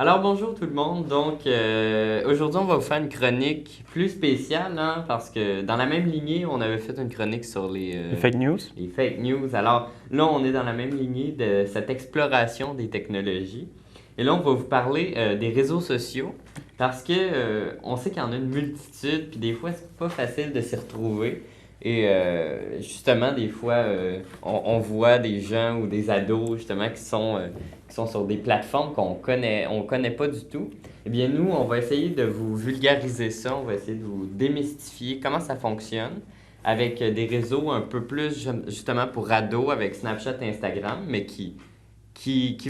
Alors bonjour tout le monde. Donc aujourd'hui on va vous faire une chronique plus spéciale parce que dans la même lignée on avait fait une chronique sur Les fake news? les fake news. Alors là on est dans la même lignée de cette exploration des technologies. Et là on va vous parler des réseaux sociaux parce que on sait qu'il y en a une multitude puis des fois c'est pas facile de s'y retrouver. Et justement, des fois, on voit des gens ou des ados justement qui sont sur des plateformes on connaît pas du tout. Eh bien, nous, on va essayer de vous vulgariser ça, on va essayer de vous démystifier comment ça fonctionne avec des réseaux un peu plus justement pour ados avec Snapchat et Instagram, mais qui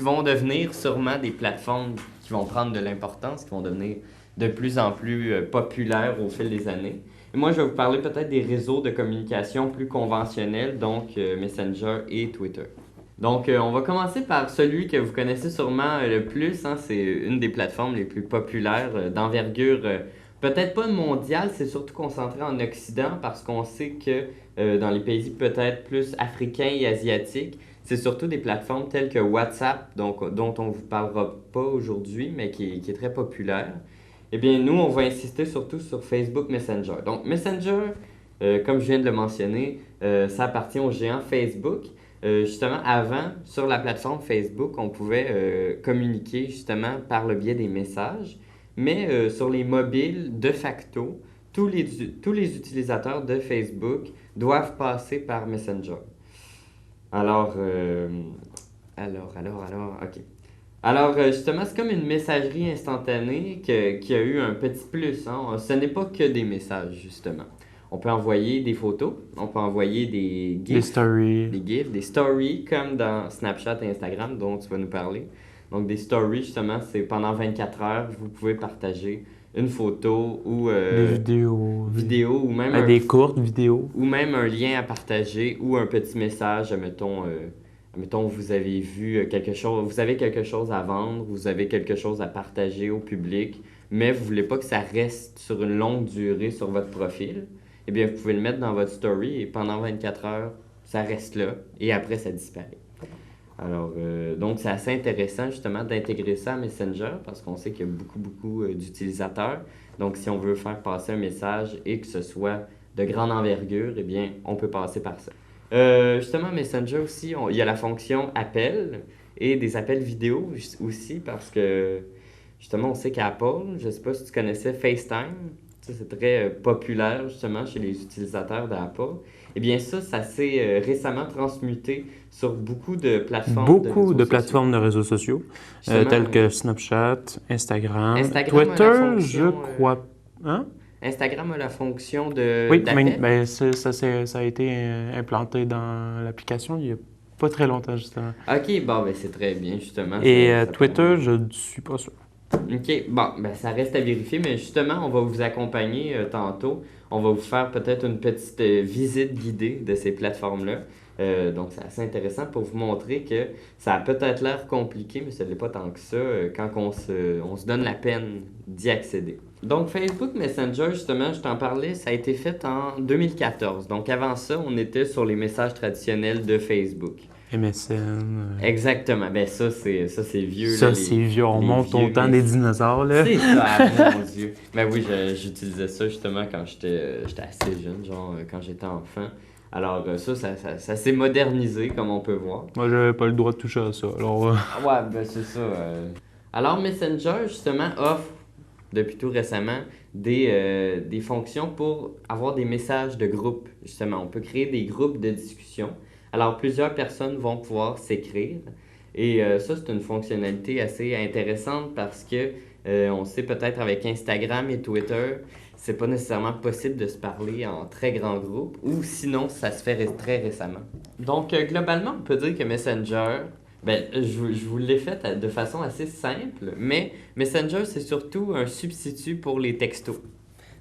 vont devenir sûrement des plateformes qui vont prendre de l'importance, qui vont devenir de plus en plus populaires au fil des années. Et moi, je vais vous parler peut-être des réseaux de communication plus conventionnels, donc Messenger et Twitter. Donc, on va commencer par celui que vous connaissez sûrement le plus. C'est une des plateformes les plus populaires d'envergure, peut-être pas mondiale, c'est surtout concentré en Occident parce qu'on sait que dans les pays peut-être plus africains et asiatiques, c'est surtout des plateformes telles que WhatsApp, donc, dont on ne vous parlera pas aujourd'hui, mais qui est très populaire. Eh bien, nous, on va insister surtout sur Facebook Messenger. Donc, Messenger, comme je viens de le mentionner, ça appartient au géant Facebook. Justement, avant, sur la plateforme Facebook, on pouvait communiquer justement par le biais des messages, mais sur les mobiles, de facto, tous les utilisateurs de Facebook doivent passer par Messenger. Alors, ok. Alors, justement, c'est comme une messagerie instantanée qui a eu un petit plus. Ce n'est pas que des messages, justement. On peut envoyer des photos, on peut envoyer Des stories. des stories, comme dans Snapchat et Instagram, dont tu vas nous parler. Donc, des stories, justement, c'est pendant 24 heures, vous pouvez partager une photo ou Des vidéos. vidéo Des courtes vidéos. ou même un lien à partager ou un petit message, mettons, vous avez vu quelque chose, vous avez quelque chose à vendre, vous avez quelque chose à partager au public, mais vous voulez pas que ça reste sur une longue durée sur votre profil, eh bien, vous pouvez le mettre dans votre story et pendant 24 heures, ça reste là et après, ça disparaît. Alors, donc, c'est assez intéressant justement d'intégrer ça à Messenger parce qu'on sait qu'il y a beaucoup d'utilisateurs. Donc, si on veut faire passer un message et que ce soit de grande envergure, eh bien, on peut passer par ça. Justement, Messenger aussi, il y a la fonction appel et des appels vidéo aussi parce que justement, on sait qu'Apple, je ne sais pas si tu connaissais FaceTime, ça c'est très populaire justement chez les utilisateurs d'Apple. Eh bien ça s'est récemment transmuté sur beaucoup de plateformes de Beaucoup réseaux de sociaux. plateformes de réseaux sociaux, Justement, telles que Snapchat, Instagram, Instagram a la Twitter, je fonction, crois. Hein? Instagram a la fonction de Oui, mais d'appel. ben, ça a été implanté dans l'application il n'y a pas très longtemps, justement. Ok, bon, ben c'est très bien justement. Et Ça Twitter, permet. je ne suis pas sûr. OK, bon, ben ça reste à vérifier, mais justement, on va vous accompagner tantôt. On va vous faire peut-être une petite visite guidée de ces plateformes-là. Donc, c'est assez intéressant pour vous montrer que ça a peut-être l'air compliqué, mais ce n'est pas tant que ça quand on se donne la peine d'y accéder. Donc, Facebook Messenger, justement, je t'en parlais, ça a été fait en 2014. Donc, avant ça, on était sur les messages traditionnels de Facebook. MSN. Exactement. Ben ça c'est vieux là, Ça, c'est vieux. On les monte vieux au temps des messages. dinosaures, là. C'est ça, ah, mon Dieu. Ben oui, j'utilisais ça justement quand j'étais assez jeune, genre quand j'étais enfant. Alors ça s'est modernisé comme on peut voir. Moi, j'avais pas le droit de toucher à ça. Alors, Ah ouais, ben c'est ça. Alors Messenger justement offre depuis tout récemment des fonctions pour avoir des messages de groupe. Justement, on peut créer des groupes de discussion. Alors plusieurs personnes vont pouvoir s'écrire. Et ça, c'est une fonctionnalité assez intéressante parce que on sait peut-être avec Instagram et Twitter, c'est pas nécessairement possible de se parler en très grand groupe ou sinon ça se fait très récemment. Donc globalement, on peut dire que Messenger, je vous l'ai fait de façon assez simple, mais Messenger c'est surtout un substitut pour les textos.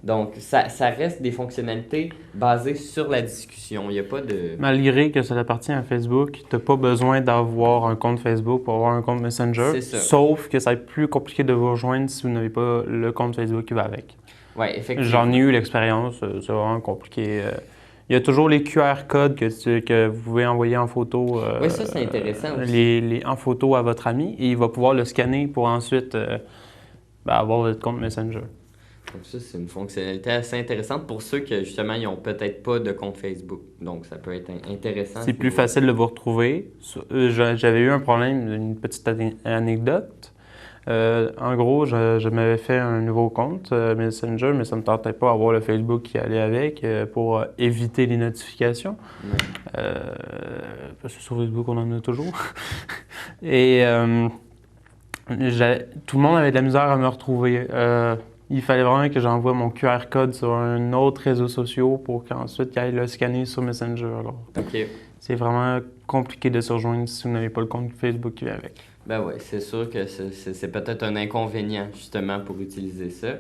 Donc ça reste des fonctionnalités basées sur la discussion. Il n'y a pas de... malgré que ça appartient à Facebook, tu n'as pas besoin d'avoir un compte Facebook pour avoir un compte Messenger. C'est ça. Sauf que ça va être plus compliqué de vous rejoindre si vous n'avez pas le compte Facebook qui va avec. Ouais, effectivement. J'en ai eu l'expérience, c'est vraiment compliqué. Il y a toujours les QR codes que vous pouvez envoyer en photo, Oui, ça, c'est intéressant aussi. en photo à votre ami et il va pouvoir le scanner pour ensuite avoir votre compte Messenger. Donc ça, c'est une fonctionnalité assez intéressante pour ceux qui, justement, ils n'ont peut-être pas de compte Facebook. Donc, ça peut être intéressant. C'est plus facile de vous retrouver. J'avais eu un problème, une petite anecdote. En gros, je m'avais fait un nouveau compte Messenger, mais ça ne me tentait pas d'avoir le Facebook qui allait avec pour éviter les notifications. Ouais. Parce que sur Facebook, on en a toujours. Et tout le monde avait de la misère à me retrouver. Il fallait vraiment que j'envoie mon QR code sur un autre réseau social pour qu'ensuite il aille le scanner sur Messenger. Alors, OK. c'est vraiment compliqué de se rejoindre si vous n'avez pas le compte Facebook qui va avec. Ben oui, c'est sûr que c'est peut-être un inconvénient, justement, pour utiliser ça.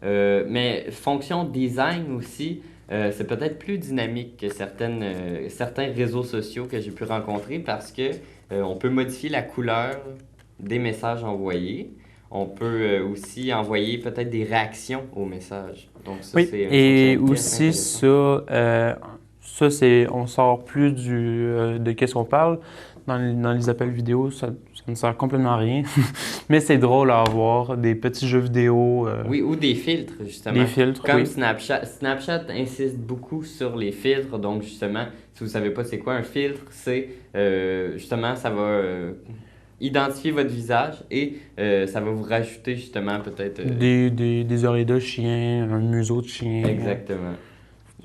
Mais fonction design aussi, c'est peut-être plus dynamique que certains réseaux sociaux que j'ai pu rencontrer parce que on peut modifier la couleur des messages envoyés. On peut aussi envoyer peut-être des réactions aux messages. Donc ça, Oui, c'est une et fonctionnalité aussi assez ça c'est, on sort plus de qu'est-ce qu'on parle. Dans les appels vidéo, ça ne sert complètement à rien. Mais c'est drôle à avoir, des petits jeux vidéo. Oui, ou des filtres, justement. Des filtres, Comme oui. Snapchat. Snapchat insiste beaucoup sur les filtres. Donc, justement, si vous ne savez pas c'est quoi un filtre, c'est justement, ça va identifier votre visage et ça va vous rajouter justement peut-être... Des oreilles de chien, un museau de chien. Exactement.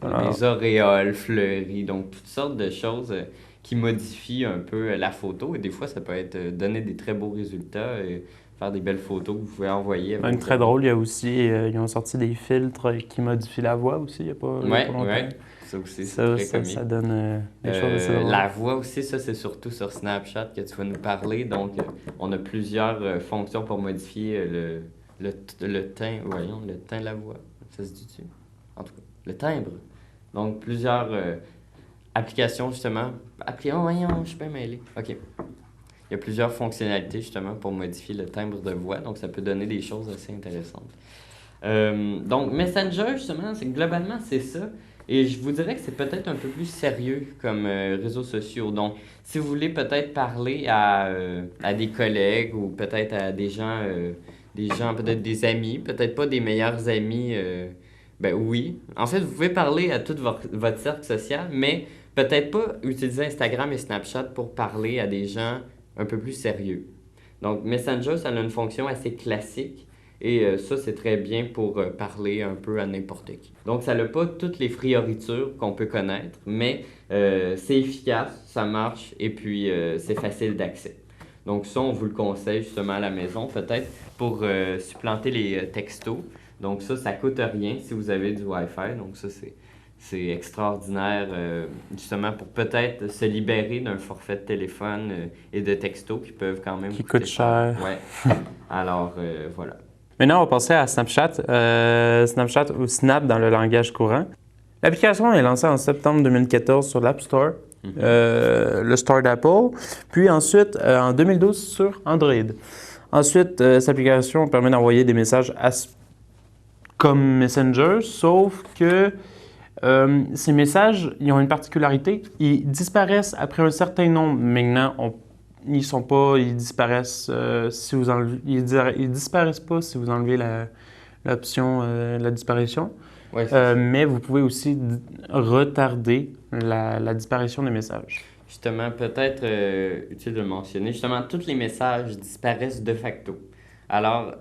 Voilà. Des auréoles fleuries, donc toutes sortes de choses qui modifient un peu la photo. Et des fois, ça peut être donner des très beaux résultats et faire des belles photos que vous pouvez envoyer. Même très drôle, il y a aussi, ils ont sorti des filtres qui modifient la voix aussi, il n'y a pas longtemps. Ouais. Ça aussi, c'est très comique. Ça donne des choses assez drôles. La voix aussi, ça, c'est surtout sur Snapchat que tu vas nous parler. Donc, on a plusieurs fonctions pour modifier le teint, voyons, le teint de la voix. Ça se dit-tu? En tout cas, le timbre. Donc, plusieurs applications, justement. Oh, voyons, je suis pas mêlé. OK. Il y a plusieurs fonctionnalités, justement, pour modifier le timbre de voix. Donc, ça peut donner des choses assez intéressantes. Donc, Messenger, justement, globalement, c'est ça. Et je vous dirais que c'est peut-être un peu plus sérieux comme réseaux sociaux. Donc, si vous voulez peut-être parler à des collègues ou peut-être à des gens, peut-être des amis, peut-être pas des meilleurs amis, ben oui. En fait, vous pouvez parler à tout votre cercle social, mais peut-être pas utiliser Instagram et Snapchat pour parler à des gens un peu plus sérieux. Donc, Messenger, ça a une fonction assez classique. Et ça, c'est très bien pour parler un peu à n'importe qui. Donc, ça n'a pas toutes les fioritures qu'on peut connaître, mais c'est efficace, ça marche et puis c'est facile d'accès. Donc, ça, on vous le conseille justement à la maison, peut-être pour supplanter les textos. Donc, ça coûte rien si vous avez du Wi-Fi. Donc, ça, c'est extraordinaire, justement, pour peut-être se libérer d'un forfait de téléphone et de textos qui peuvent quand même qui coûtent cher. Ouais. Alors, voilà. Maintenant, on va passer à Snapchat. Snapchat ou Snap dans le langage courant. L'application est lancée en septembre 2014 sur l'App Store, le store d'Apple, puis ensuite en 2012 sur Android. Ensuite, cette application permet d'envoyer des messages comme Messenger, sauf que ces messages, ils ont une particularité, ils disparaissent après un certain nombre. Maintenant, ils disparaissent si vous enlevez, ils disparaissent pas si vous enlevez l'option de la disparition. Ouais, mais vous pouvez aussi retarder la disparition des messages. Justement, peut-être utile de le mentionner, justement, tous les messages disparaissent de facto. Alors,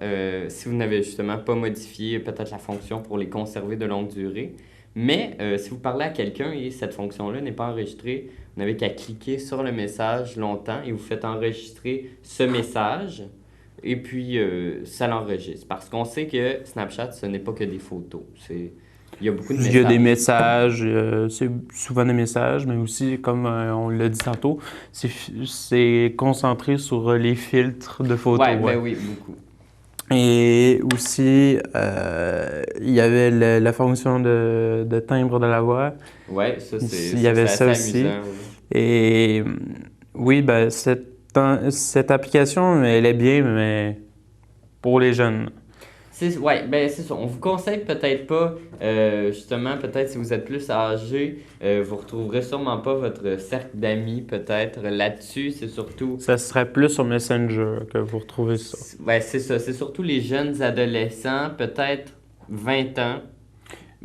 si vous n'avez justement pas modifié peut-être la fonction pour les conserver de longue durée, mais si vous parlez à quelqu'un et cette fonction-là n'est pas enregistrée, vous n'avez qu'à cliquer sur le message longtemps et vous faites enregistrer ce message et puis ça l'enregistre. Parce qu'on sait que Snapchat, ce n'est pas que des photos. Il y a beaucoup de messages. Il y a des messages, c'est souvent des messages, mais aussi, comme on l'a dit tantôt, c'est concentré sur les filtres de photos. Ben oui, beaucoup. Et aussi, il y avait la fonction de timbre de la voix. Oui, ça, il y avait ça aussi. Amusant, oui. Et oui, ben, cette application, elle est bien, mais pour les jeunes. C'est ça. On vous conseille peut-être pas, justement, peut-être si vous êtes plus âgé, vous retrouverez sûrement pas votre cercle d'amis, peut-être là-dessus. C'est surtout, Ça serait plus sur Messenger que vous retrouvez ça. ouais, c'est ça. C'est surtout les jeunes adolescents, peut-être 20 ans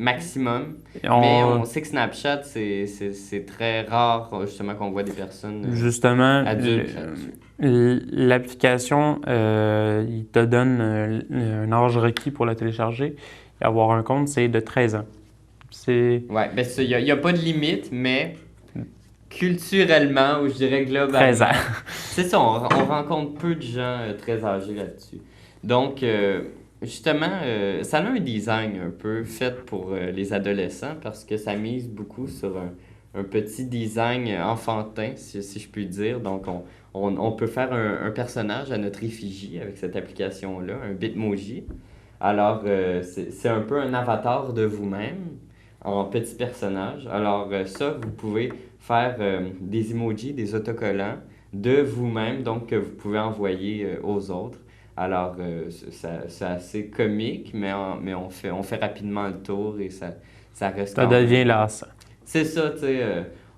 maximum. Mais on sait que Snapchat, c'est très rare, justement, qu'on voit des personnes Justement, adultes là-dessus. l'application, il te donne un âge requis pour la télécharger et avoir un compte, c'est de 13 ans. C'est Ouais, ben ça, il y a pas de limite, mais culturellement, ou je dirais 13 ans. globalement, c'est ça, on rencontre peu de gens très âgés là-dessus. Donc, justement, ça a un design un peu fait pour les adolescents parce que ça mise beaucoup sur un petit design enfantin, si je puis dire. Donc, on peut faire un personnage à notre effigie avec cette application-là, un Bitmoji. Alors, c'est un peu un avatar de vous-même en petit personnage. Alors, ça, vous pouvez faire des emojis, des autocollants de vous-même, donc que vous pouvez envoyer aux autres. Alors, c'est assez comique, mais on fait rapidement le tour et ça reste Ça quand même. devient lassant. C'est ça, tu sais,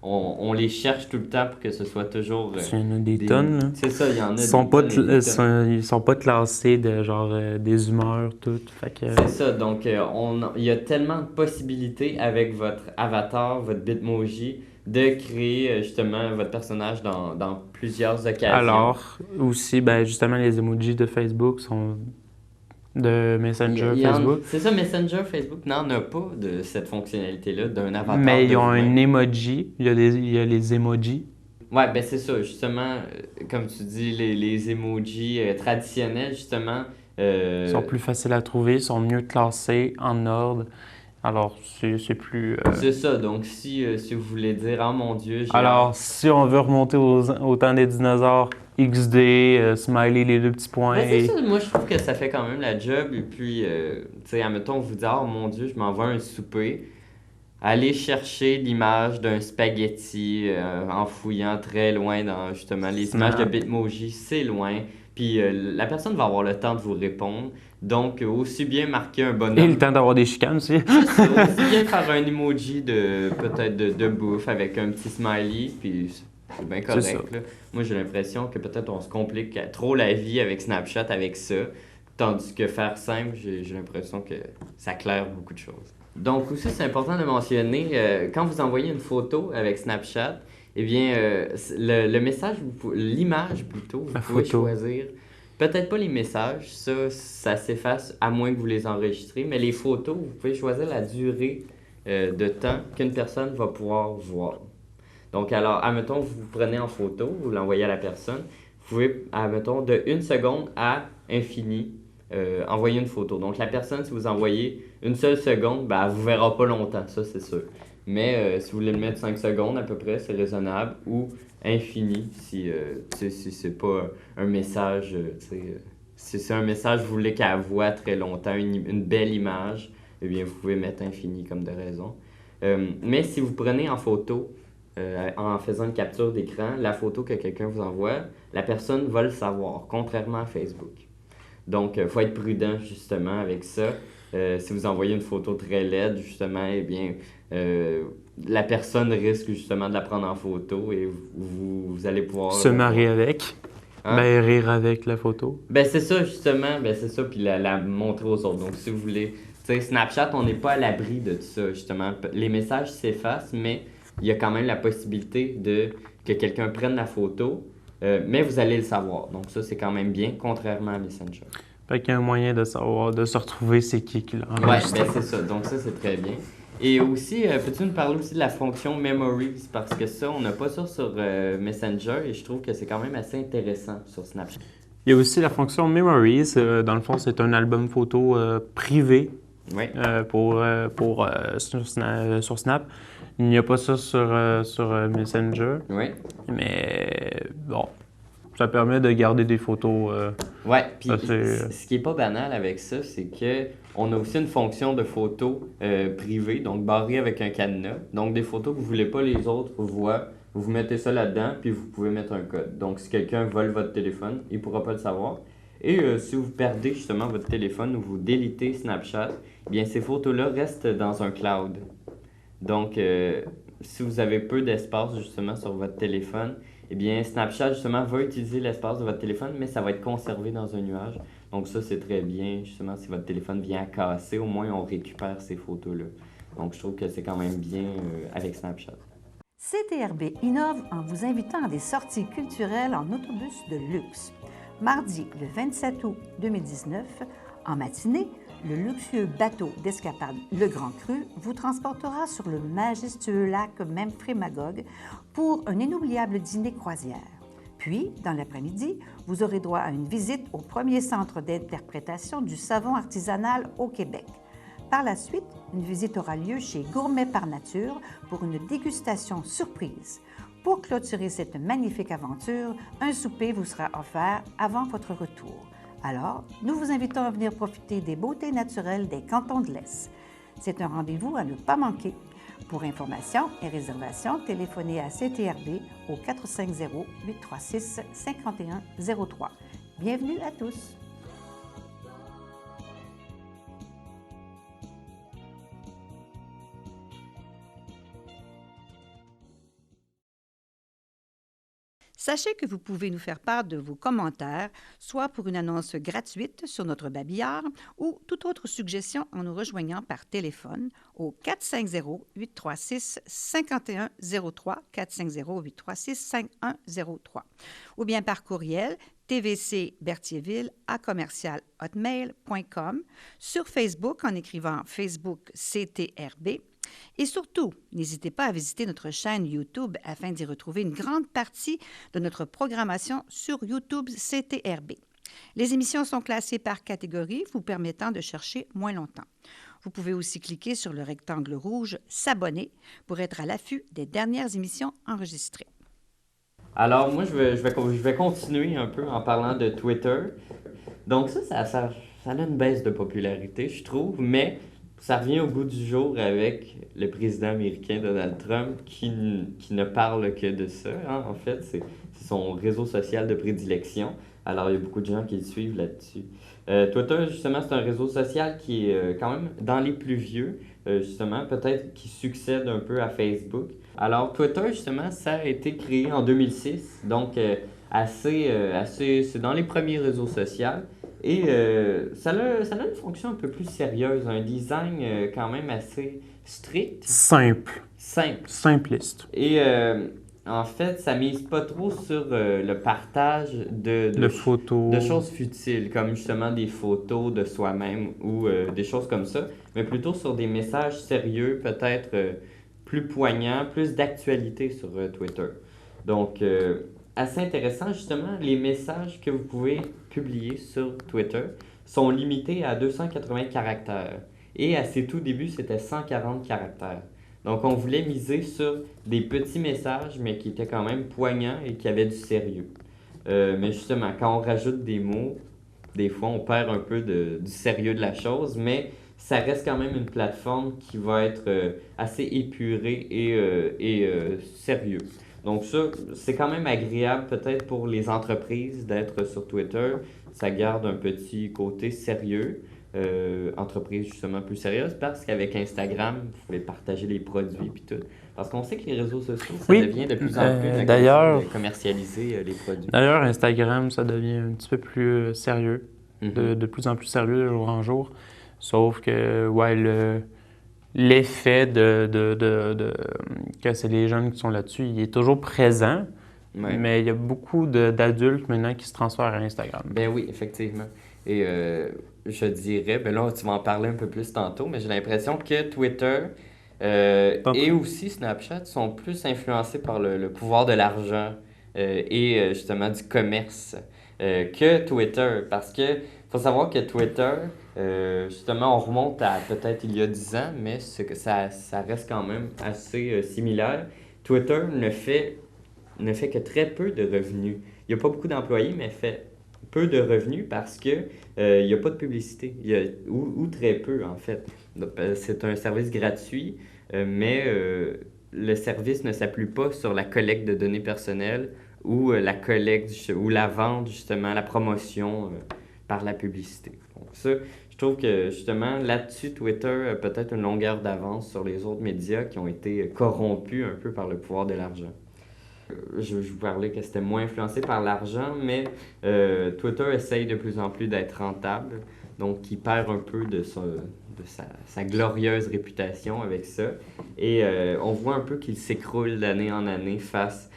on les cherche tout le temps pour que ce soit toujours Il y en a des tonnes, là. C'est ça, il y en a Ils sont des pas, tonnes et des tonnes. ils sont pas classés de genre des humeurs, toutes. Fait que, C'est ça, donc il y a tellement de possibilités avec votre avatar, votre Bitmoji, de créer justement votre personnage dans plusieurs occasions. alors, aussi, ben, justement, les emojis de Facebook sont de Messenger Facebook. C'est ça, Messenger Facebook n'en a pas de cette fonctionnalité-là, d'un avatar Mais de ils ont vous-même. un emoji. Il y a les emojis. Ouais, ben c'est ça, justement, comme tu dis, les emojis traditionnels, justement. Ils sont plus faciles à trouver, sont mieux classés en ordre. Alors, c'est plus. C'est ça, donc si vous voulez dire, oh mon Dieu, j'ai Alors, hâte. si on veut remonter au temps des dinosaures, XD, smiley, les deux petits points. Ben c'est ça, moi je trouve que ça fait quand même la job. Et puis, tu sais, admettons, vous dites, oh mon Dieu, je m'envoie un souper. Allez chercher l'image d'un spaghetti en fouillant très loin dans justement les images de Snap. Bitmoji, c'est loin. Puis la personne va avoir le temps de vous répondre. Donc, aussi bien marquer un Et le bonhomme. temps d'avoir des chicanes aussi. C'est ça, aussi bien faire un emoji de peut-être de bouffe avec un petit smiley. Puis c'est bien C'est ça. correct, là. Moi, j'ai l'impression que peut-être on se complique trop la vie avec Snapchat, avec ça. Tandis que faire simple, j'ai l'impression que ça claire beaucoup de choses. Donc aussi, c'est important de mentionner, quand vous envoyez une photo avec Snapchat, eh bien, le message, l'image plutôt, vous La pouvez photo. choisir. Peut-être pas les messages, ça s'efface à moins que vous les enregistrez, mais les photos, vous pouvez choisir la durée de temps qu'une personne va pouvoir voir. Donc, alors, admettons, vous prenez en photo, vous l'envoyez à la personne, vous pouvez, admettons, de 1 seconde à infini, envoyer une photo. Donc, la personne, si vous envoyez une seule seconde, ben, elle vous verra pas longtemps, ça, c'est sûr. Mais si vous voulez le mettre 5 secondes à peu près, c'est raisonnable. Ou infini, si c'est pas un message, si c'est un message, vous voulez qu'elle voit très longtemps, une belle image, eh bien, vous pouvez mettre infini comme de raison. Mais si vous prenez en photo, en faisant une capture d'écran, la photo que quelqu'un vous envoie, la personne va le savoir, contrairement à Facebook. Donc, il faut être prudent justement avec ça. Si vous envoyez une photo très laide, justement, eh bien, la personne risque justement de la prendre en photo et vous allez pouvoir... Se marier avec. Hein? Ben, rire avec la photo. Ben, c'est ça, justement. Ben, c'est ça, puis la montrer aux autres. Donc, si vous voulez... Tu sais, Snapchat, on n'est pas à l'abri de tout ça, justement. Les messages s'effacent, mais il y a quand même la possibilité que quelqu'un prenne la photo, mais vous allez le savoir. Donc, ça, c'est quand même bien, contrairement à Messenger. Fait qu'il y a un moyen de savoir, de se retrouver c'est qui l'a Ouais, enregistré. ben c'est ça. Donc, ça, c'est très bien. Et aussi, peux-tu nous parler aussi de la fonction Memories? Parce que ça, on n'a pas ça sur Messenger et je trouve que c'est quand même assez intéressant sur Snapchat. Il y a aussi la fonction Memories. Dans le fond, c'est un album photo privé Oui. sur Snap. Il n'y a pas ça sur Messenger. Oui. Mais bon, ça permet de garder des photos. Ouais, puis Ça, c'est- ce qui est pas banal avec ça, c'est que on a aussi une fonction de photo privée, donc barrée avec un cadenas. Donc des photos que vous voulez pas les autres voient, vous mettez ça là-dedans, puis vous pouvez mettre un code. Donc si quelqu'un vole votre téléphone, il pourra pas le savoir. Et si vous perdez justement votre téléphone ou vous délitez Snapchat, eh bien ces photos-là restent dans un cloud. Donc, si vous avez peu d'espace justement sur votre téléphone, eh bien Snapchat justement va utiliser l'espace de votre téléphone, mais ça va être conservé dans un nuage. Donc ça, c'est très bien justement si votre téléphone vient à casser, au moins on récupère ces photos-là. Donc je trouve que c'est quand même bien avec Snapchat. CTRB innove en vous invitant à des sorties culturelles en autobus de luxe. Mardi, le 27 août 2019, en matinée, le luxueux bateau d'escapade Le Grand Cru vous transportera sur le majestueux lac Memphremagog pour un inoubliable dîner croisière. Puis, dans l'après-midi, vous aurez droit à une visite au premier centre d'interprétation du savon artisanal au Québec. Par la suite, une visite aura lieu chez Gourmet par Nature pour une dégustation surprise. Pour clôturer cette magnifique aventure, un souper vous sera offert avant votre retour. Alors, nous vous invitons à venir profiter des beautés naturelles des cantons de l'Est. C'est un rendez-vous à ne pas manquer. Pour informations et réservations, téléphonez à CTRB au 450-836-5103. Bienvenue à tous! Sachez que vous pouvez nous faire part de vos commentaires, soit pour une annonce gratuite sur notre babillard ou toute autre suggestion en nous rejoignant par téléphone au 450-836-5103, 450-836-5103, ou bien par courriel tvcberthierville@hotmail.com, sur Facebook en écrivant Facebook CTRB. Et surtout, n'hésitez pas à visiter notre chaîne YouTube afin d'y retrouver une grande partie de notre programmation sur YouTube CTRB. Les émissions sont classées par catégorie, vous permettant de chercher moins longtemps. Vous pouvez aussi cliquer sur le rectangle rouge « S'abonner » pour être à l'affût des dernières émissions enregistrées. Alors moi, je vais continuer un peu en parlant de Twitter. Donc ça a une baisse de popularité, je trouve, mais ça revient au goût du jour avec le président américain Donald Trump qui ne parle que de ça. Hein. En fait, c'est son réseau social de prédilection. Alors, il y a beaucoup de gens qui le suivent là-dessus. Twitter, justement, c'est un réseau social qui est quand même dans les plus vieux, justement, peut-être qui succède un peu à Facebook. Alors, Twitter, justement, ça a été créé en 2006, donc c'est dans les premiers réseaux sociaux. Et ça a une fonction un peu plus sérieuse, un design quand même assez strict. Simple. Simple. Simpliste. Et en fait, ça mise pas trop sur le partage de photos. de choses futiles, comme justement des photos de soi-même ou des choses comme ça, mais plutôt sur des messages sérieux, peut-être plus poignants, plus d'actualité sur Twitter. Donc, assez intéressant, justement, les messages que vous pouvez publier sur Twitter sont limités à 280 caractères. Et à ses tout débuts, c'était 140 caractères. Donc, on voulait miser sur des petits messages, mais qui étaient quand même poignants et qui avaient du sérieux. Mais justement, quand on rajoute des mots, des fois, on perd un peu du sérieux de la chose, mais ça reste quand même une plateforme qui va être assez épurée et sérieux. Donc ça, c'est quand même agréable peut-être pour les entreprises d'être sur Twitter. Ça garde un petit côté sérieux, entreprise justement plus sérieuse, parce qu'avec Instagram, vous pouvez partager les produits puis tout. Parce qu'on sait que les réseaux sociaux, ça devient de plus en plus d'ailleurs, de commercialiser les produits. D'ailleurs, Instagram, ça devient un petit peu plus sérieux, de plus en plus sérieux de jour en jour. Sauf que, ouais, l'effet que c'est les jeunes qui sont là-dessus, il est toujours présent, Ouais. mais il y a beaucoup d'adultes maintenant qui se transfèrent à Instagram. Ben oui, effectivement. Et je dirais, ben là, tu vas en parler un peu plus tantôt, mais j'ai l'impression que Twitter et aussi Snapchat sont plus influencés par le pouvoir de l'argent et justement du commerce que Twitter. Parce que faut savoir que Twitter, justement, on remonte à peut-être il y a 10 ans, mais c'est que ça reste quand même assez similaire. Twitter ne fait que très peu de revenus. Il n'y a pas beaucoup d'employés, mais fait peu de revenus parce que il n'y a pas de publicité, ou très peu en fait. Donc, c'est un service gratuit, mais le service ne s'appuie pas sur la collecte de données personnelles ou la collecte ou la vente, justement, la promotion par la publicité. Donc ça, je trouve que justement là-dessus, Twitter a peut-être une longueur d'avance sur les autres médias qui ont été corrompus un peu par le pouvoir de l'argent. Je vous parlais que c'était moins influencé par l'argent, mais Twitter essaye de plus en plus d'être rentable, donc il perd un peu de sa glorieuse réputation avec ça. Et on voit un peu qu'il s'écroule d'année en année face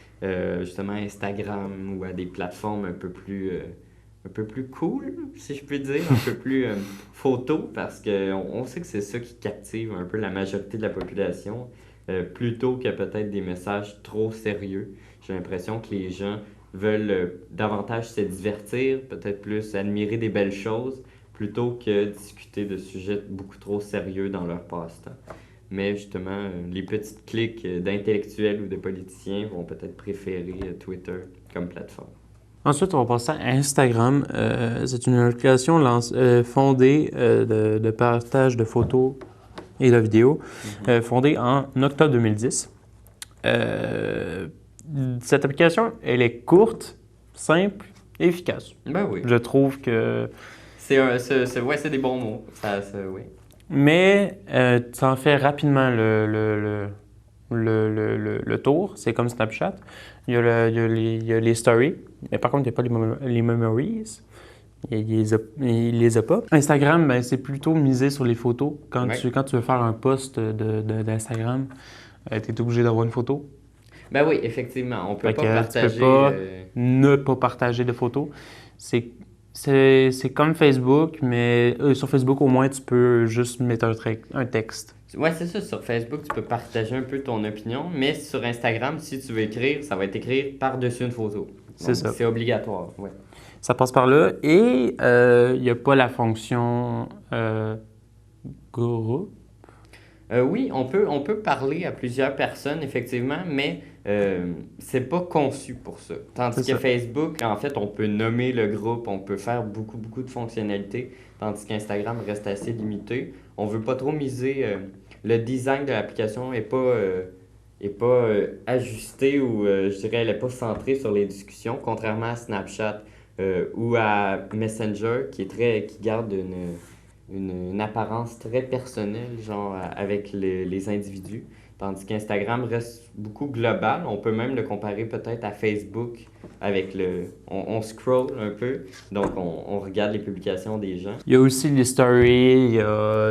justement à Instagram ou à des plateformes un peu plus cool, si je peux dire, un peu plus photo, parce qu'on sait que c'est ça qui captive un peu la majorité de la population, plutôt que peut-être des messages trop sérieux. J'ai l'impression que les gens veulent davantage se divertir, peut-être plus admirer des belles choses, plutôt que discuter de sujets beaucoup trop sérieux dans leur passe-temps. Mais justement, les petites cliques d'intellectuels ou de politiciens vont peut-être préférer Twitter comme plateforme. Ensuite, on va passer à Instagram. C'est une application fondée de partage de photos et de vidéos, fondée en octobre 2010. Cette application, elle est courte, simple et efficace. Ben oui. Je trouve que... C'est des bons mots. Oui. Mais ça en fait rapidement le tour. C'est comme Snapchat. Il y a les stories, mais par contre, il n'y a pas les memories. Il les a pas. Instagram, ben, c'est plutôt misé sur les photos. Quand tu veux faire un post d'Instagram, tu es obligé d'avoir une photo. Ben oui, effectivement. On peut pas partager... Tu peux pas ne pas partager de photos. C'est comme Facebook, mais sur Facebook, au moins, tu peux juste mettre un texte. Oui, c'est ça. Sur Facebook, tu peux partager un peu ton opinion, mais sur Instagram, si tu veux écrire, ça va être écrit par-dessus une photo. C'est ça. C'est obligatoire, oui. Ça passe par là. Et il n'y a pas la fonction groupe. Oui, on peut parler à plusieurs personnes, effectivement, mais c'est pas conçu pour ça. Tandis que Facebook, en fait, on peut nommer le groupe, on peut faire beaucoup de fonctionnalités, tandis qu'Instagram reste assez limité. On veut pas trop miser... le design de l'application n'est pas ajusté ou, je dirais, elle n'est pas centrée sur les discussions, contrairement à Snapchat ou à Messenger, qui garde une apparence très personnelle, genre avec les individus, tandis qu'Instagram reste beaucoup global. On peut même le comparer peut-être à Facebook avec on scroll un peu, donc on regarde les publications des gens. Il y a aussi les stories,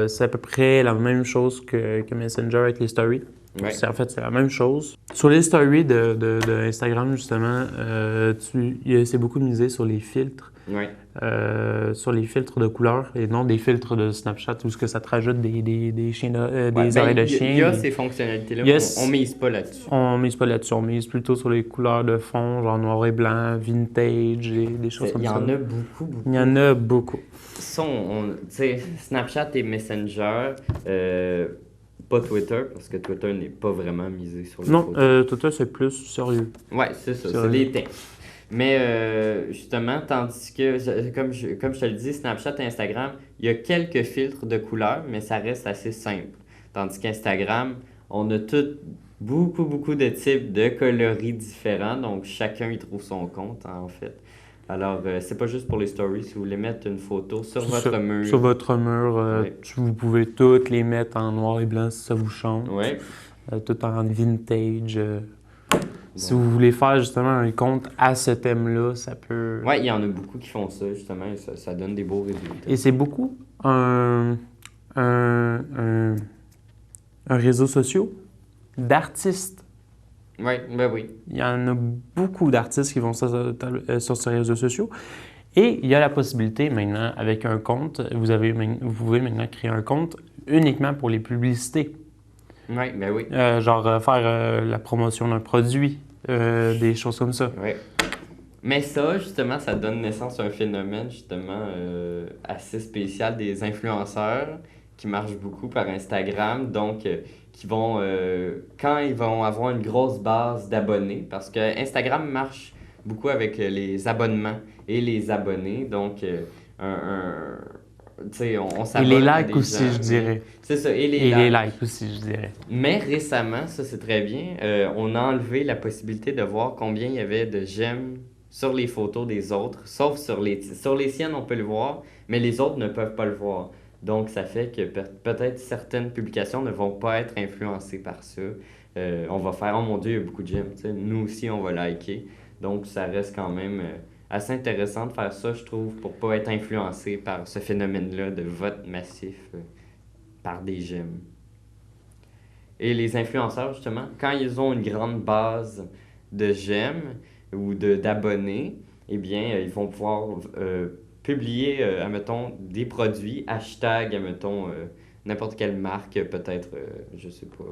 c'est à peu près la même chose que Messenger avec les stories. Ouais. En fait, c'est la même chose. Sur les stories de Instagram, justement, c'est beaucoup misé sur les filtres. Ouais. Sur les filtres de couleurs et non des filtres de Snapchat où ça te rajoute des chiens, des oreilles de chien. Il y a ces fonctionnalités-là, on mise pas là-dessus. On mise pas là-dessus, on mise plutôt sur les couleurs de fond, genre noir et blanc, vintage et des choses comme ça. Il y en a beaucoup. Il y en a beaucoup. Snapchat et Messenger, pas Twitter, parce que Twitter n'est pas vraiment misé sur les photos. Non, Twitter, c'est plus sérieux. Oui, c'est ça, c'est des textes. Mais justement, tandis que, comme je te le dis, Snapchat et Instagram, il y a quelques filtres de couleurs, mais ça reste assez simple. Tandis qu'Instagram, on a beaucoup de types de coloris différents, donc chacun y trouve son compte, en fait. Alors, c'est pas juste pour les stories, si vous voulez mettre une photo sur votre mur. Sur votre mur, vous pouvez toutes les mettre en noir et blanc si ça vous chante. Oui. Tout en vintage. Si vous voulez faire justement un compte à ce thème-là, ça peut... Oui, il y en a beaucoup qui font ça, justement, et ça donne des beaux résultats. Et c'est beaucoup un réseau social d'artistes. Oui, ben oui. Il y en a beaucoup d'artistes qui vont sur ces réseaux sociaux. Et il y a la possibilité maintenant, avec un compte, vous pouvez maintenant créer un compte uniquement pour les publicités. Oui, ben oui. Faire la promotion d'un produit, des choses comme ça. Oui. Mais ça, justement, ça donne naissance à un phénomène, justement, assez spécial des influenceurs qui marchent beaucoup par Instagram, donc qui vont, quand ils vont avoir une grosse base d'abonnés, parce que Instagram marche beaucoup avec les abonnements et les abonnés, donc on s'abonne. Et les likes aussi, je dirais. C'est ça, et les likes aussi, je dirais. Mais récemment, ça c'est très bien, on a enlevé la possibilité de voir combien il y avait de j'aime sur les photos des autres, sauf sur les siennes, on peut le voir, mais les autres ne peuvent pas le voir. Donc, ça fait que peut-être certaines publications ne vont pas être influencées par ça. On va faire, oh mon Dieu, il y a beaucoup de j'aime. Nous aussi, on va liker. Donc, ça reste quand même assez intéressant de faire ça, je trouve, pour pas être influencé par ce phénomène-là de vote massif par des j'aime. Et les influenceurs, justement, quand ils ont une grande base de j'aime ou d'abonnés, eh bien, ils vont pouvoir publier, admettons, des produits, hashtag, admettons, n'importe quelle marque, peut-être, je sais pas,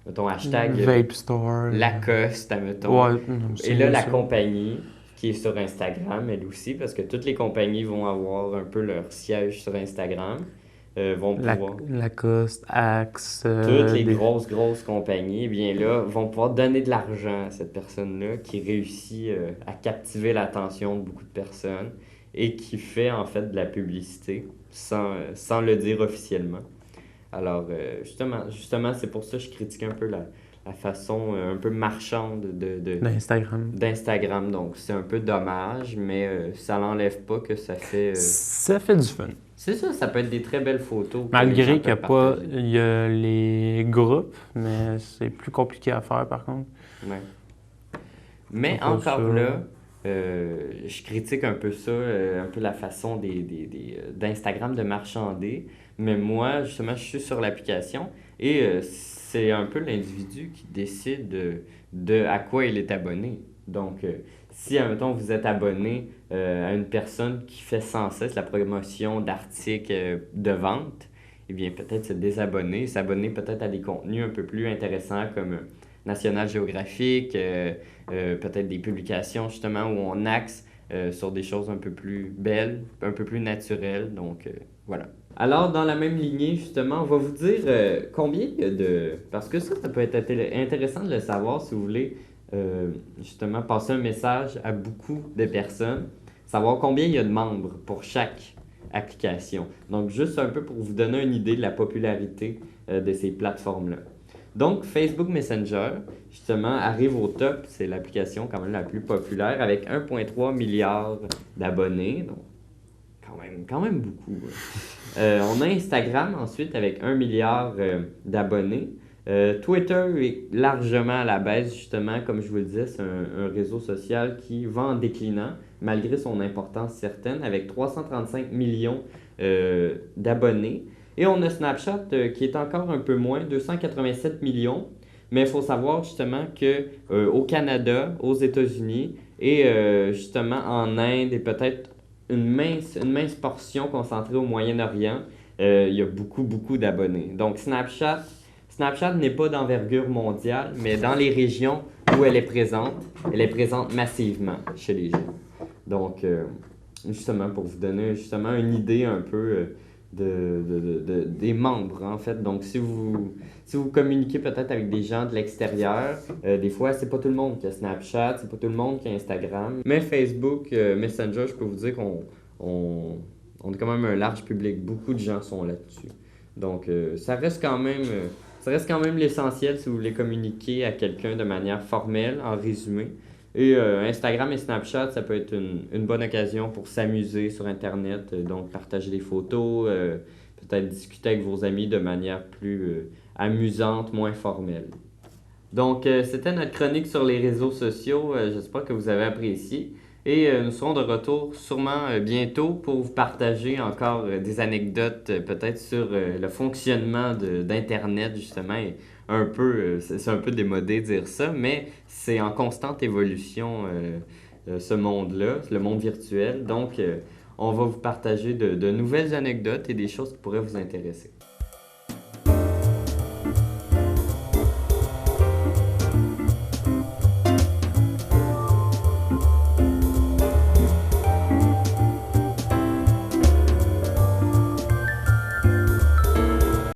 mettons hashtag Vape Store. Lacoste, admettons. Ouais, non, Et là, la ça. compagnie qui est sur Instagram, elle aussi, parce que toutes les compagnies vont avoir un peu leur siège sur Instagram, vont pouvoir... Lacoste, Axe. Toutes les grosses compagnies, eh bien là, vont pouvoir donner de l'argent à cette personne-là qui réussit à captiver l'attention de beaucoup de personnes et qui fait en fait de la publicité sans le dire officiellement. Alors, justement, c'est pour ça que je critique un peu la façon un peu marchande d'Instagram. Donc, c'est un peu dommage, mais ça n'enlève pas que ça fait... Ça fait du fun. C'est ça peut être des très belles photos. Malgré il y a les groupes, mais c'est plus compliqué à faire par contre. Ouais. Mais Encore encore ça. là, je critique un peu ça, un peu la façon d'Instagram de marchander. Mais moi, justement, je suis sur l'application et c'est un peu l'individu qui décide de à quoi il est abonné. Donc, si, admettons, vous êtes abonné à une personne qui fait sans cesse la promotion d'articles de vente, eh bien, peut-être se désabonner, s'abonner peut-être à des contenus un peu plus intéressants comme National Geographic, peut-être des publications justement où on axe sur des choses un peu plus belles, un peu plus naturelles. Donc, voilà. Alors, dans la même lignée, justement, on va vous dire combien il y a de... Parce que ça peut être intéressant de le savoir si vous voulez justement passer un message à beaucoup de personnes, savoir combien il y a de membres pour chaque application. Donc, juste un peu pour vous donner une idée de la popularité de ces plateformes-là. Donc, Facebook Messenger, justement, arrive au top. C'est l'application quand même la plus populaire avec 1,3 milliard d'abonnés. Donc, quand même beaucoup. On a Instagram ensuite avec 1 milliard d'abonnés. Twitter est largement à la baisse, justement, comme je vous le disais, c'est un réseau social qui va en déclinant, malgré son importance certaine, avec 335 millions d'abonnés. Et on a Snapchat qui est encore un peu moins, 287 millions. Mais il faut savoir justement qu'au Canada, aux États-Unis et justement en Inde et peut-être une mince portion concentrée au Moyen-Orient, il y a beaucoup d'abonnés. Donc Snapchat n'est pas d'envergure mondiale, mais dans les régions où elle est présente massivement chez les gens. Donc, justement, pour vous donner justement une idée un peu des membres, en fait. Donc, si vous communiquez peut-être avec des gens de l'extérieur, des fois, c'est pas tout le monde qui a Snapchat, c'est pas tout le monde qui a Instagram. Mais Facebook, Messenger, je peux vous dire qu'on a quand même un large public. Beaucoup de gens sont là-dessus. Donc, ça reste quand même l'essentiel si vous voulez communiquer à quelqu'un de manière formelle, en résumé. Et Instagram et Snapchat, ça peut être une bonne occasion pour s'amuser sur Internet, donc partager des photos, peut-être discuter avec vos amis de manière plus amusante, moins formelle. Donc, c'était notre chronique sur les réseaux sociaux. J'espère que vous avez apprécié. Et nous serons de retour sûrement bientôt pour vous partager encore des anecdotes peut-être sur le fonctionnement d'Internet, justement. Et c'est un peu démodé de dire ça, mais c'est en constante évolution ce monde-là, le monde virtuel. Donc, on va vous partager de nouvelles anecdotes et des choses qui pourraient vous intéresser.